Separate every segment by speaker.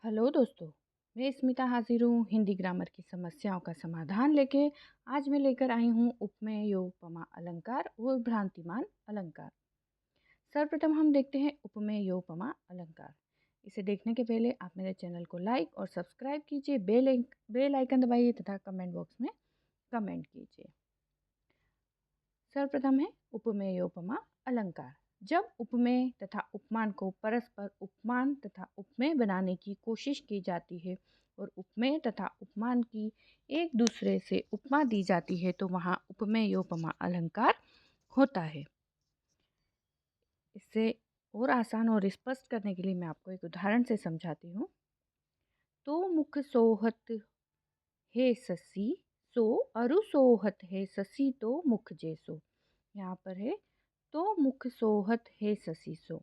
Speaker 1: Hello दोस्तों, मैं स्मिता हाजिर हूँ हिंदी ग्रामर की समस्याओं का समाधान लेके। आज मैं लेकर आई हूँ उपमेय उपमा अलंकार और भ्रांतिमान अलंकार। सर्वप्रथम हम देखते हैं उपमेय उपमा अलंकार। इसे देखने के पहले आप मेरे चैनल को लाइक और सब्सक्राइब कीजिए, बेल आइकन दबाइए तथा कमेंट बॉक्स में कमेंट कीजिए। सर्वप्रथम है उपमेय उपमा अलंकार। जब उपमेय तथा उपमान को परस्पर उपमान तथा उपमेय बनाने की कोशिश की जाती है और उपमेय तथा उपमान की एक दूसरे से उपमा दी जाती है तो वहाँ उपमेय उपमा अलंकार होता है। इससे और आसान और स्पष्ट करने के लिए मैं आपको एक उदाहरण से समझाती हूँ। तो मुख सोहत है ससी, सो अरु सोहत है ससी तो मुख जैसो। यहाँ पर है तो मुख सोहत है ससी सो,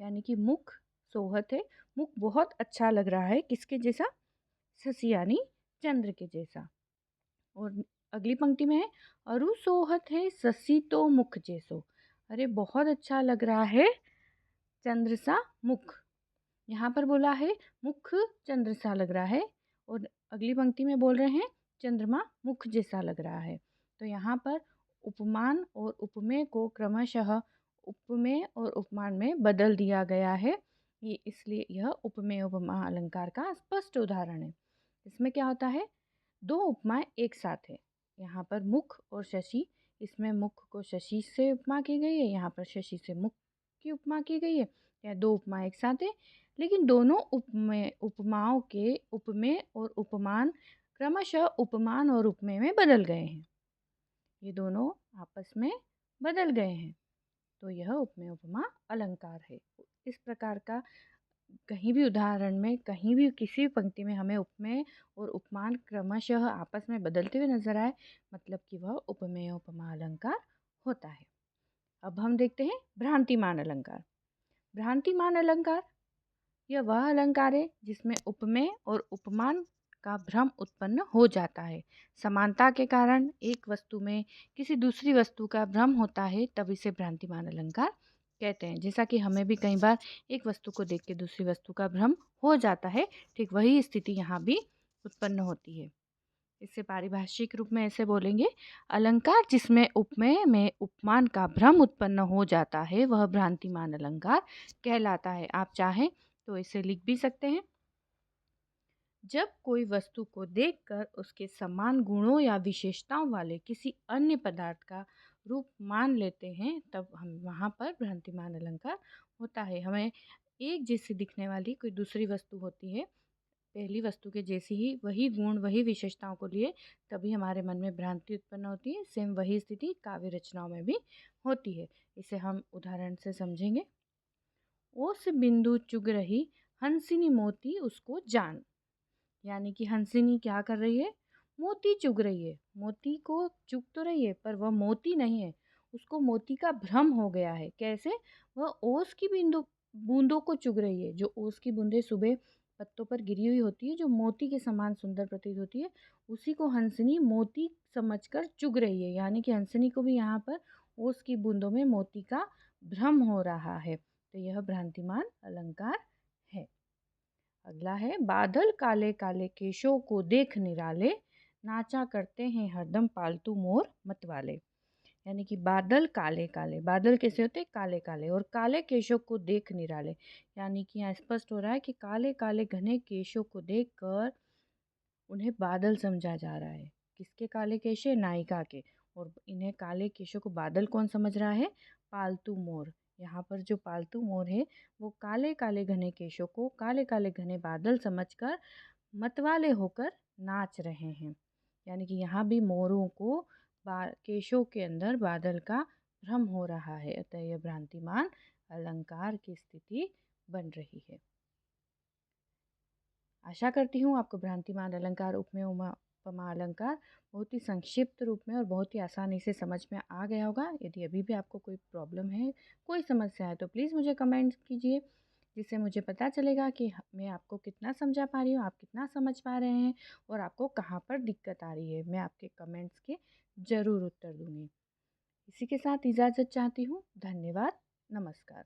Speaker 1: यानी कि मुख सोहत है, मुख बहुत अच्छा लग रहा है, किसके जैसा? शशि यानी चंद्र के जैसा। और अगली पंक्ति में है अरु सोहत है शशि तो मुख जैसो। अरे बहुत अच्छा लग रहा है चंद्र सा मुख। यहाँ पर बोला है मुख चंद्र सा लग रहा है और अगली पंक्ति में बोल रहे हैं चंद्रमा मुख जैसा लग रहा है। तो यहाँ पर उपमान और उपमेय को क्रमशः उपमेय और उपमान में बदल दिया गया है। ये इसलिए यह उपमेय उपमा अलंकार का स्पष्ट उदाहरण है। इसमें क्या होता है, दो उपमाएं एक साथ है। यहाँ पर मुख और शशि, इसमें मुख को शशि से उपमा की गई है, यहाँ पर शशि से मुख की उपमा की गई है। या दो उपमा एक साथ है, लेकिन दोनों उपमाओं के उपमेय और उपमान क्रमशः उपमान और उपमेय में बदल गए हैं। ये दोनों आपस में बदल गए हैं, तो यह उपमेय उपमा अलंकार है। इस प्रकार का कहीं भी उदाहरण में, कहीं भी किसी भी पंक्ति में हमें उपमेय और उपमान क्रमशः आपस में बदलते हुए नजर आए, मतलब कि वह उपमेय उपमा अलंकार होता है। अब हम देखते हैं भ्रांतिमान अलंकार। भ्रांतिमान अलंकार यह वह अलंकार है जिसमें उपमेय और उपमान का भ्रम उत्पन्न हो जाता है। समानता के कारण एक वस्तु में किसी दूसरी वस्तु का भ्रम होता है, तब इसे भ्रांतिमान अलंकार कहते हैं। जैसा कि हमें भी कई बार एक वस्तु को देख के दूसरी वस्तु का भ्रम हो जाता है, ठीक वही स्थिति यहाँ भी उत्पन्न होती है। इसे पारिभाषिक रूप में ऐसे बोलेंगे, अलंकार जिसमें उपमेय में उपमान का भ्रम उत्पन्न हो जाता है वह भ्रांतिमान अलंकार कहलाता है। आप चाहें तो इसे लिख भी सकते हैं। जब कोई वस्तु को देखकर उसके समान गुणों या विशेषताओं वाले किसी अन्य पदार्थ का रूप मान लेते हैं, तब हम वहाँ पर भ्रांतिमान अलंकार होता है। हमें एक जैसी दिखने वाली कोई दूसरी वस्तु होती है, पहली वस्तु के जैसी ही, वही गुण वही विशेषताओं को लिए, तभी हमारे मन में भ्रांति उत्पन्न होती है। सेम वही स्थिति काव्य रचनाओं में भी होती है। इसे हम उदाहरण से समझेंगे। ओस बिंदु चुग रही हंसिनी मोती उसको जान, यानी कि हंसिनी क्या कर रही है? मोती चुग रही है। मोती को चुग तो रही है पर वह मोती नहीं है, उसको मोती का भ्रम हो गया है। कैसे? वह ओस की बिंदु बूंदों को चुग रही है। जो ओस की बूंदें सुबह पत्तों पर गिरी हुई होती है, जो मोती के समान सुंदर प्रतीत होती है, उसी को हंसनी मोती समझकर चुग रही है। यानी कि हंसनी को भी यहाँ पर ओस की बूंदों में मोती का भ्रम हो रहा है। तो यह भ्रांतिमान अलंकार है। अगला है बादल काले काले केशों को देख निराले, नाचा करते हैं हरदम पालतू मोर मतवाले। यानी कि बादल काले काले, बादल कैसे होते? काले काले, और काले केशों को देख निराले, यानी कि यहाँ स्पष्ट हो रहा है कि काले काले घने केशों को देखकर उन्हें बादल समझा जा रहा है। किसके काले केश? नायिका के। और इन्हें काले केशों को बादल कौन समझ रहा है? पालतू मोर। यहाँ पर जो पालतू मोर है वो काले काले घने केशों को काले काले घने बादल समझकर मतवाले होकर नाच रहे हैं। यानी कि यहाँ भी मोरों को केशों के अंदर बादल का भ्रम हो रहा है, अतः यह भ्रांतिमान अलंकार की स्थिति बन रही है। आशा करती हूँ आपको भ्रांतिमान अलंकार, उपमेय उपमा अलंकार बहुत ही संक्षिप्त रूप में और बहुत ही आसानी से समझ में आ गया होगा। यदि अभी भी आपको कोई प्रॉब्लम है, कोई समस्या है, तो प्लीज़ मुझे कमेंट कीजिए, जिससे मुझे पता चलेगा कि मैं आपको कितना समझा पा रही हूँ, आप कितना समझ पा रहे हैं और आपको कहाँ पर दिक्कत आ रही है। मैं आपके कमेंट्स के ज़रूर उत्तर दूँगी। इसी के साथ इजाज़त चाहती हूँ। धन्यवाद। नमस्कार।